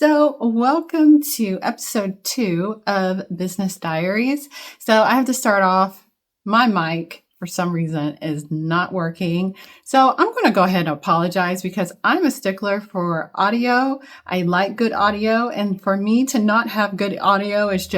So welcome to episode 2 of Business Diaries. So I have to start off, my mic for some reason is not working. So I'm going to go ahead and apologize because I'm a stickler for audio. I like good audio, and for me to not have good audio is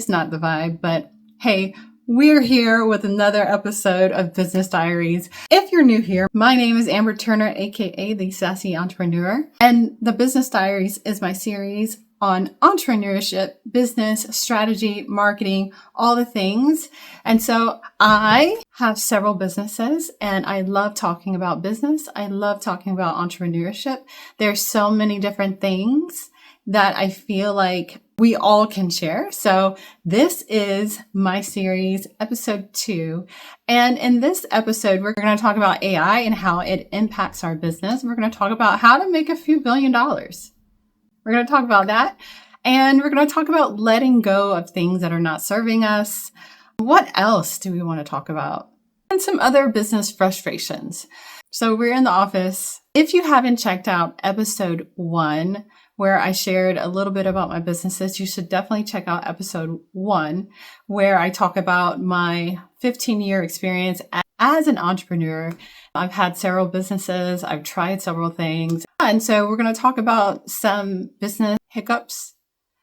not the vibe. But hey, we're here with another episode of Business Diaries. If you're new here, my name is Amber Turner, aka the Sassy Entrepreneur, and the Business Diaries is my series on entrepreneurship, business, strategy, marketing, all the things. And so I have several businesses and I love talking about business. I love talking about entrepreneurship. There's so many different things that I feel like we all can share. So this is my series, episode 2. And in this episode, we're going to talk about AI and how it impacts our business. We're going to talk about how to make a few $1 billion. We're going to talk about that. And we're going to talk about letting go of things that are not serving us. What else do we want to talk about? And some other business frustrations. So we're in the office. If you haven't checked out episode 1, where I shared a little bit about my businesses, you should definitely check out episode 1, where I talk about my 15-year experience as an entrepreneur. I've had several businesses. I've tried several things. And so we're going to talk about some business hiccups.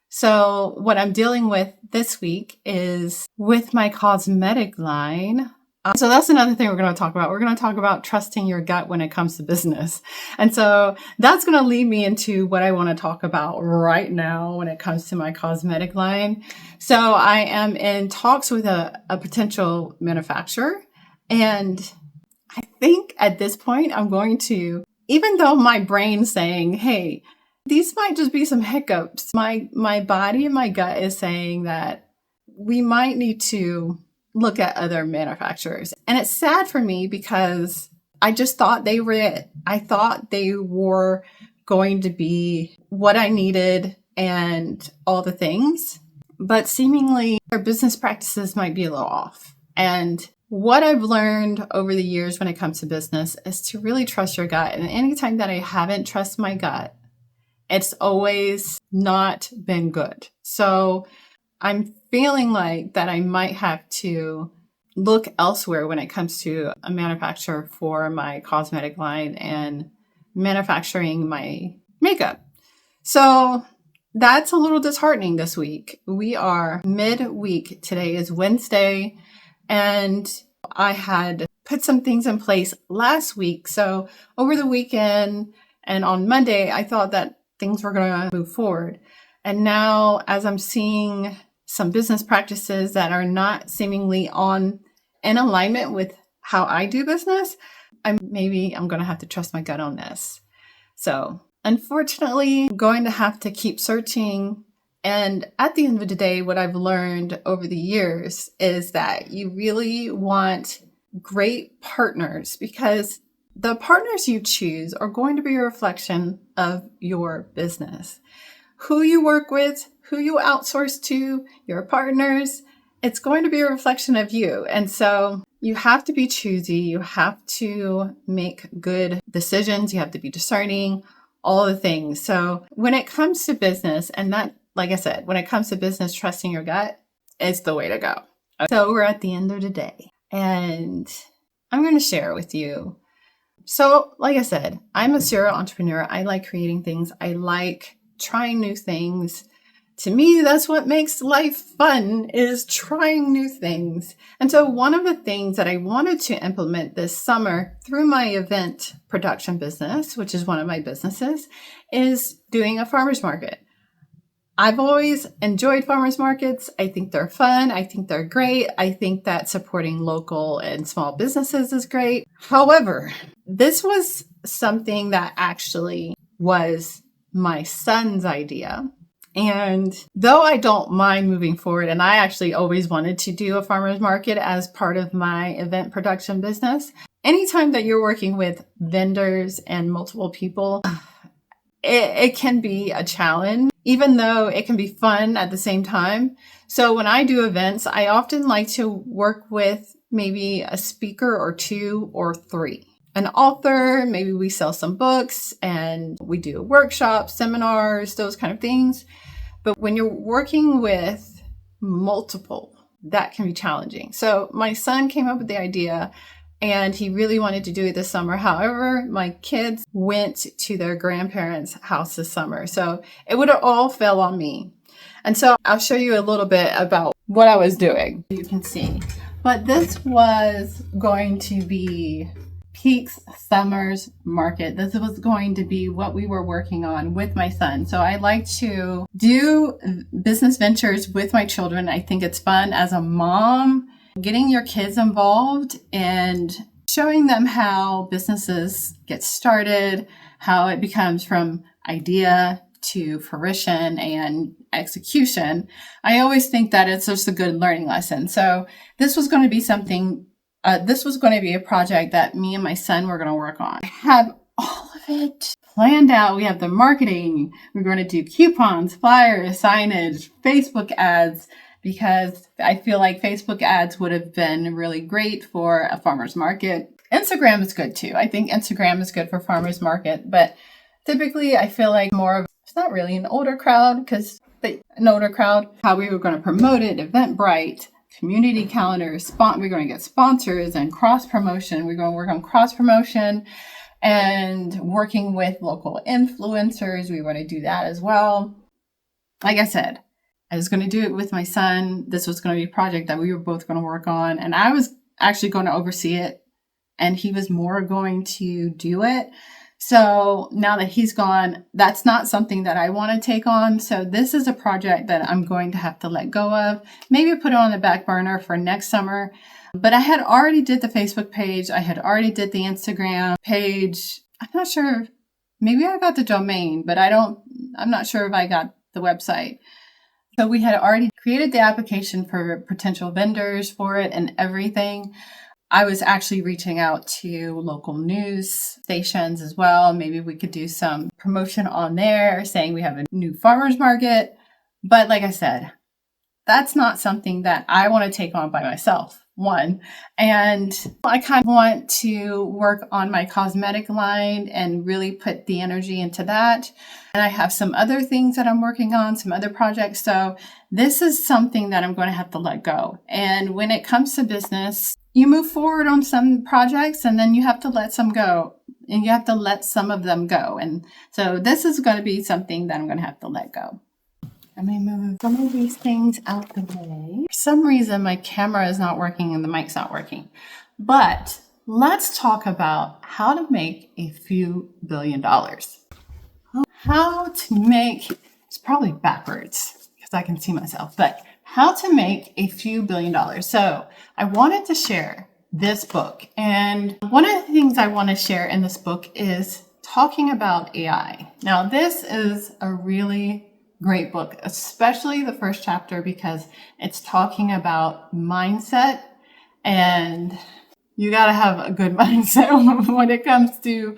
So what I'm dealing with this week is with my cosmetic line. So that's another thing we're going to talk about. We're going to talk about trusting your gut when it comes to business. And so that's going to lead me into what I want to talk about right now when it comes to my cosmetic line. So I am in talks with a potential manufacturer. And I think at this point, I'm going to, even though my brain's saying, hey, these might just be some hiccups, my body and my gut is saying that we might need to look at other manufacturers. And it's sad for me because I just thought they were going to be what I needed and all the things, but seemingly their business practices might be a little off. And what I've learned over the years when it comes to business is to really trust your gut. And anytime that I haven't trusted my gut, it's always not been good. So I'm feeling like that I might have to look elsewhere when it comes to a manufacturer for my cosmetic line and manufacturing my makeup. So that's a little disheartening this week. We are midweek. Today is Wednesday, and I had put some things in place last week. So over the weekend and on Monday, I thought that things were going to move forward. And now as I'm seeing some business practices that are not seemingly in alignment with how I do business, I'm going to have to trust my gut on this. So unfortunately, I'm going to have to keep searching. And at the end of the day, what I've learned over the years is that you really want great partners, because the partners you choose are going to be a reflection of your business. Who you work with, who you outsource to, your partners, it's going to be a reflection of you. And so you have to be choosy. You have to make good decisions. You have to be discerning, all the things. So when it comes to business, and that, like I said, when it comes to business, trusting your gut is the way to go. So we're at the end of the day, and I'm going to share with you. So like I said, I'm a serial entrepreneur. I like creating things. I like trying new things. To me, that's what makes life fun, is trying new things. And so one of the things that I wanted to implement this summer through my event production business, which is one of my businesses, is doing a farmer's market. I've always enjoyed farmers markets. I think they're fun. I think they're great. I think that supporting local and small businesses is great. However, this was something that actually was my son's idea. And though I don't mind moving forward, and I actually always wanted to do a farmer's market as part of my event production business, anytime that you're working with vendors and multiple people, it can be a challenge, even though it can be fun at the same time. So when I do events, I often like to work with maybe a speaker or 2 or 3. an author, maybe we sell some books and we do workshops, seminars, those kind of things. But when you're working with multiple, that can be challenging. So my son came up with the idea and he really wanted to do it this summer. However, my kids went to their grandparents' house this summer. So it would have all fell on me. And so I'll show you a little bit about what I was doing. You can see. But this was going to be Peaks Summers Market. This was going to be what we were working on with my son. So I like to do business ventures with my children. I think it's fun as a mom, getting your kids involved and showing them how businesses get started, how it becomes from idea to fruition and execution. I always think that it's just a good learning lesson. So this was going to be something, this was going to be a project that me and my son were going to work on. I have all of it planned out. We have the marketing. We're going to do coupons, flyers, signage, Facebook ads, because I feel like Facebook ads would have been really great for a farmer's market. Instagram is good too. I think Instagram is good for farmer's market, but typically I feel like more of, it's not really an older crowd, because an older crowd, how we were going to promote it, Eventbrite, community calendars, we're going to get sponsors and cross promotion. We're going to work on cross promotion and working with local influencers. We want to do that as well. Like I said, I was going to do it with my son. This was going to be a project that we were both going to work on. And I was actually going to oversee it. And he was more going to do it. So now that he's gone, that's not something that I want to take on. So this is a project that I'm going to have to let go of. Maybe put it on the back burner for next summer. But I had already did the Facebook page. I had already did the Instagram page. I'm not sure. Maybe I got the domain, but I'm not sure if I got the website. So we had already created the application for potential vendors for it and everything. I was actually reaching out to local news stations as well. Maybe we could do some promotion on there saying we have a new farmer's market. But like I said, that's not something that I want to take on by myself, one. And I kind of want to work on my cosmetic line and really put the energy into that. And I have some other things that I'm working on, some other projects. So this is something that I'm going to have to let go. And when it comes to business, you move forward on some projects and then you have to let some go, and you have to let some of them go. And so this is going to be something that I'm going to have to let go. Let me move some of these things out the way. For some reason, my camera is not working and the mic's not working. But let's talk about how to make a few $1 billion. How to make, it's probably backwards because I can see myself, but how to make a few $1 billion. So I wanted to share this book. And one of the things I want to share in this book is talking about AI. Now, this is a really great book, especially the first chapter, because it's talking about mindset, and you got to have a good mindset when it comes to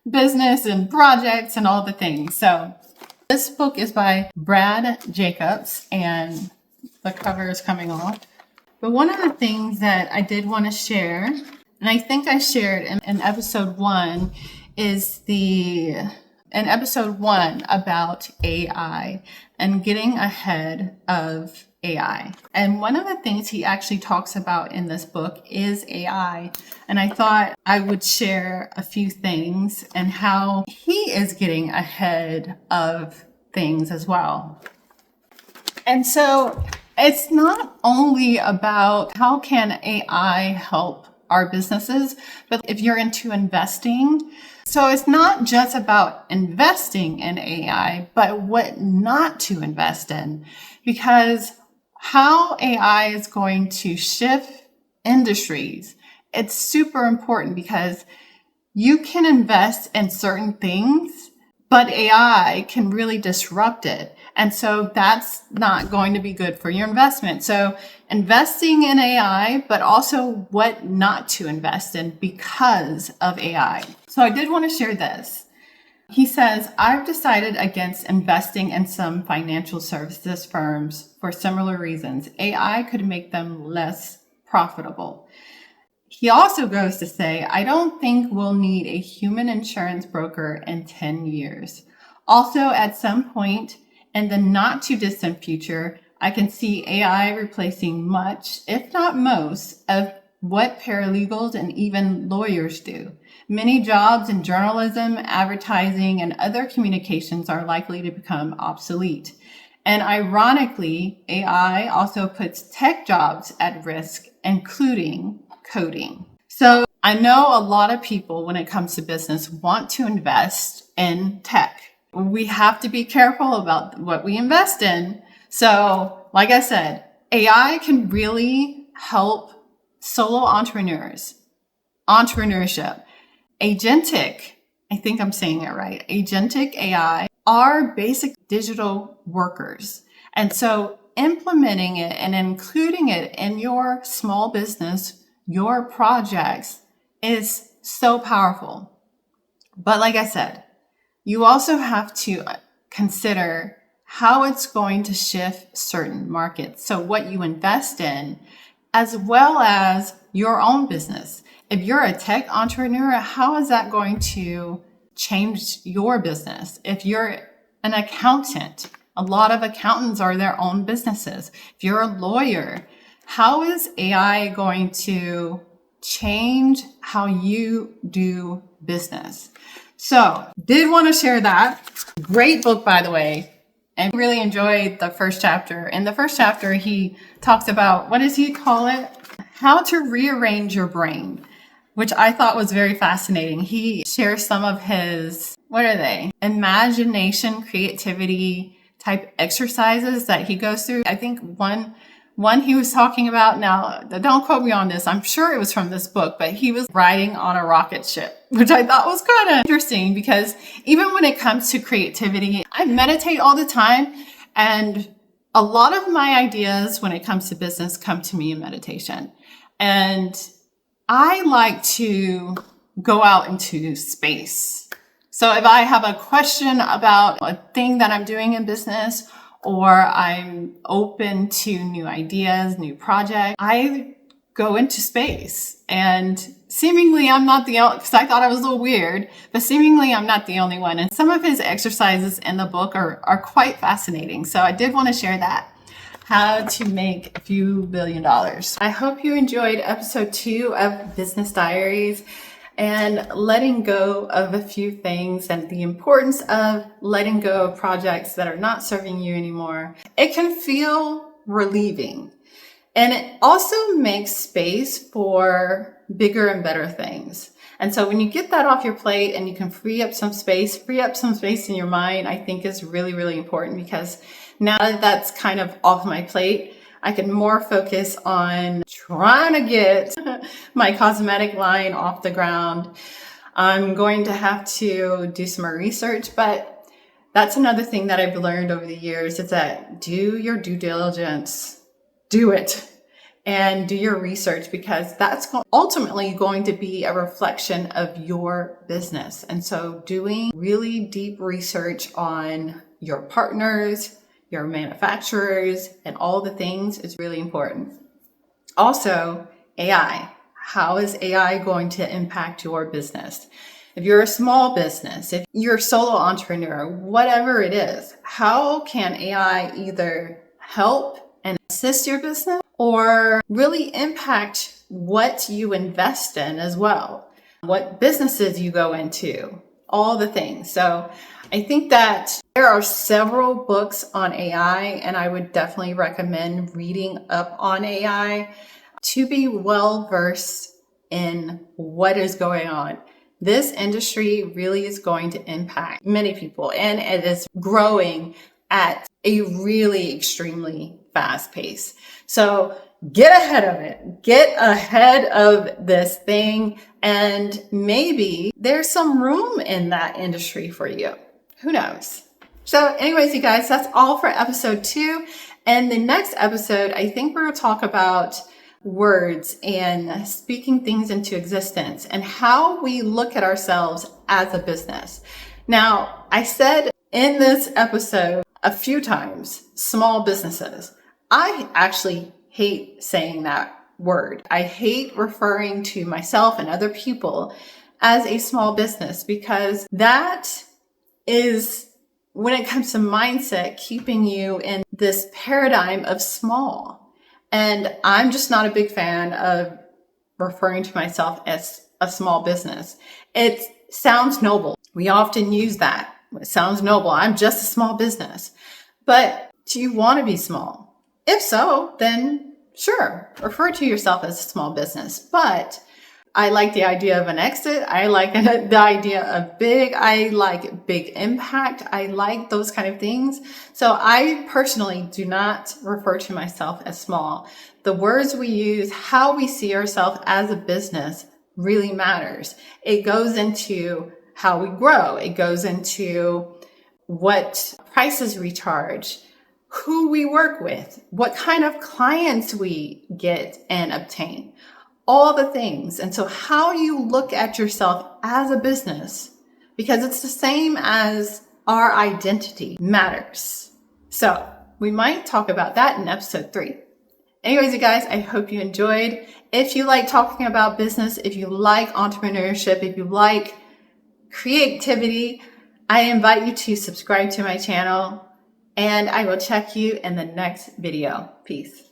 business and projects and all the things. So this book is by Brad Jacobs, and the cover is coming off. But one of the things that I did want to share, and I think I shared in episode 1, is episode 1 about AI and getting ahead of AI. And one of the things he actually talks about in this book is AI. And I thought I would share a few things and how he is getting ahead of things as well. And so it's not only about how can AI help our businesses, but if you're into investing, so it's not just about investing in AI, but what not to invest in, because how AI is going to shift industries, it's super important, because you can invest in certain things, but AI can really disrupt it. And so that's not going to be good for your investment. So investing in AI, but also what not to invest in because of AI. So I did want to share this. He says, I've decided against investing in some financial services firms for similar reasons. AI could make them less profitable. He also goes to say, I don't think we'll need a human insurance broker in 10 years. Also, at some point in the not too distant future, I can see AI replacing much, if not most, of what paralegals and even lawyers do. Many jobs in journalism, advertising, and other communications are likely to become obsolete. And ironically, AI also puts tech jobs at risk, including coding. So I know a lot of people, when it comes to business, want to invest in tech. We have to be careful about what we invest in. So, like I said, AI can really help solo entrepreneurs, entrepreneurship, agentic, I think I'm saying it right, agentic AI are basic digital workers. And so implementing it and including it in your small business, your projects is so powerful. But like I said, you also have to consider how it's going to shift certain markets. So what you invest in, as well as your own business. If you're a tech entrepreneur, how is that going to change your business? If you're an accountant, a lot of accountants are their own businesses. If you're a lawyer, how is AI going to change how you do business? So, did want to share that. Great book, by the way. And really enjoyed the first chapter. In the first chapter, he talks about, what does he call it? How to rearrange your brain, which I thought was very fascinating. He shares some of his, what are they? Imagination, creativity type exercises that he goes through. I think one he was talking about, now don't quote me on this, I'm sure it was from this book, but he was riding on a rocket ship, which I thought was kind of interesting because even when it comes to creativity, I meditate all the time, and a lot of my ideas when it comes to business come to me in meditation. And I like to go out into space. So if I have a question about a thing that I'm doing in business, or I'm open to new ideas, new projects, I go into space. And seemingly I'm not the only, because I thought I was a little weird, but seemingly I'm not the only one. And some of his exercises in the book are quite fascinating. So I did want to share that. How to make a few $1 billion. I hope you enjoyed episode 2 of Business Diaries and letting go of a few things and the importance of letting go of projects that are not serving you anymore. It can feel relieving, and it also makes space for bigger and better things. And so when you get that off your plate and you can free up some space in your mind, I think is really, really important, because now that that's kind of off my plate, I can more focus on trying to get my cosmetic line off the ground. I'm going to have to do some more research, but that's another thing that I've learned over the years is that do your due diligence, do it, and do your research, because that's ultimately going to be a reflection of your business. And so doing really deep research on your partners, your manufacturers, and all the things is really important. Also, AI. How is AI going to impact your business? If you're a small business, if you're a solo entrepreneur, whatever it is, how can AI either help and assist your business or really impact what you invest in as well? What businesses you go into, all the things. So I think that there are several books on AI, and I would definitely recommend reading up on AI to be well versed in what is going on. This industry really is going to impact many people, and it is growing at a really extremely fast pace. So get ahead of it. Get ahead of this thing, and maybe there's some room in that industry for you. Who knows? So anyways, you guys, that's all for episode 2. And the next episode, I think we're going to talk about words and speaking things into existence and how we look at ourselves as a business. Now, I said in this episode a few times, small businesses. I actually hate saying that word. I hate referring to myself and other people as a small business, because that is, when it comes to mindset, keeping you in this paradigm of small. And I'm just not a big fan of referring to myself as a small business. It sounds noble. We often use that. It sounds noble. I'm just a small business. But do you want to be small? If so, then sure, refer to yourself as a small business. But I like the idea of an exit. I like the idea of big. I like big impact. I like those kind of things. So I personally do not refer to myself as small. The words we use, how we see ourselves as a business really matters. It goes into how we grow. It goes into what prices we charge, who we work with, what kind of clients we get and obtain. All the things. And so how you look at yourself as a business, because it's the same as our identity, matters. So we might talk about that in episode 3. Anyways, you guys, I hope you enjoyed. If you like talking about business, if you like entrepreneurship, if you like creativity, I invite you to subscribe to my channel, and I will check you in the next video. Peace.